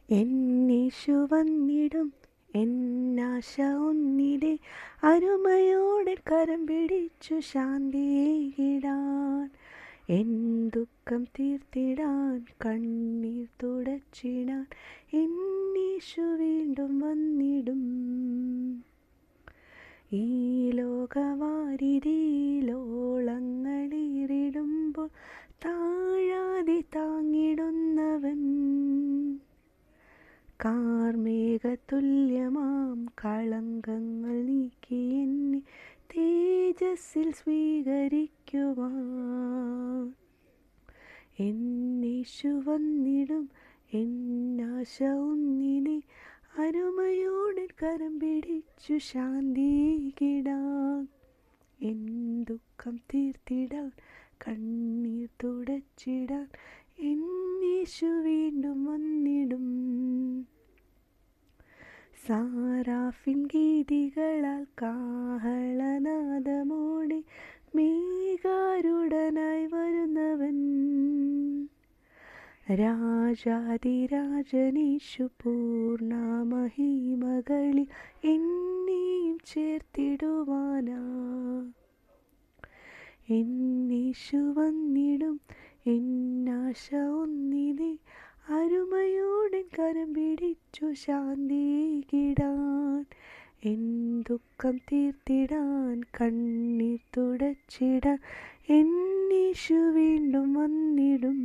എന്നീശു വന്നിടും എന്നാശ ഒന്നിലെ അരുമയോടെ കരം പിടിച്ചു ശാന്തിയേകിടാൻ, എൻ ദുഃഖം തീർത്തിടാൻ കണ്ണീർ തുടച്ചിടാൻ എന്നീശു വീണ്ടും വന്നിടും. ഈ ലോകവാരിധിയിലോളങ്ങളേറിടുമ്പോൾ താഴാതെ താങ്ങിടുന്നവൻ, കാർമേഘതുല്യമാം കളങ്കങ്ങൾ നീക്കി എന്നെ തേജസ്സിൽ സ്വീകരിക്കുവാൻ, എന്നീശു വന്നിടും എന്നാശ ഒന്നിനെ അരുമയോടെ കരം പിടിച്ചു ശാന്തിയേകിടാൻ, എൻ ദുഃഖം തീർത്തിടാൻ കണ്ണീർ തുടച്ചിടാൻ എന്നീശു വീണ്ടും വന്നിടും. സാറാഫിൻ ഗീതികളാൽ കാഹളനാദമോടെ മേഘാരൂഢനായി വരുന്നവൻ, രാജാതിരാജനീശു പൂർണ്ണ മഹിമകളിൽ എന്നെയും ചേർത്തിടുവാനാ, എന്നീശു വന്നിടും എന്നാശ ഒന്നിനെ അരുമയോടെ കരം പിടിച്ചു ശാന്തിയേകിടാൻ, എൻ ദുഃഖം തീർത്തിടാൻ കണ്ണീർ തുടച്ചിടാൻ എന്നീശു വീണ്ടും വന്നിടും.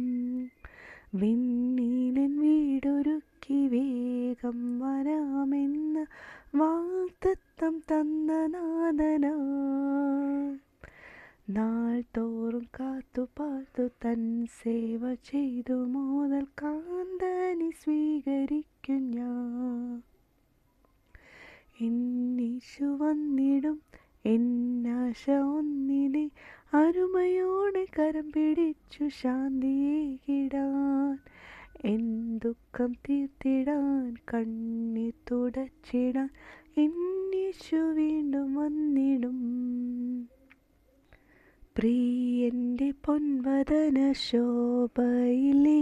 വിണ്ണീലൻ വീടൊരുക്കി വേഗം വരാമെന്ന വാഗ്ദത്തം തന്ന നാഥനാ, നാൾ തോറും കാത്തുപാർത്തു തൻ സേവ ചെയ്തു മോതൽ കാന്തനെ സ്വീകരിക്കും ഞാൻ, എന്നീശു വന്നിടും എന്നാശ ഒന്നിനെ അരുമയോടെ കരം പിടിച്ചു ശാന്തിയേകിടാൻ, എൻ ദുഃഖം തീർത്തിടാൻ കണ്ണീർ തുടച്ചിടാൻ എന്നീശു വീണ്ടും വന്നിടും. പ്രിയന്റെ പൊൻവദന ശോഭയിലീനനായി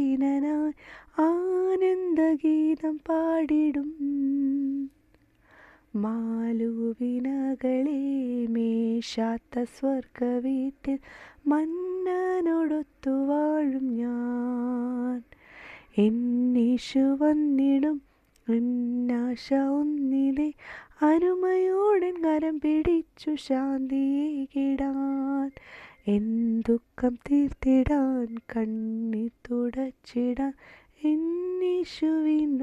ആനന്ദഗീതം പാടിടും, മാലുവിനകളെ മേശാത്ത സ്വർഗവീട്ടിൽ മന്നനോടൊത്തു വാഴും ഞാൻ, എന്നീശു വന്നിടും എന്നാശ ഒന്നിലെ അരുമയോടെ കരം പിടിച്ചു ശാന്തിയേകിടാൻ, എൻ ദുഃഖം തീർത്തിടാൻ കണ്ണീർ തുടച്ചിടാൻ എന്നീശു വീണ്ടും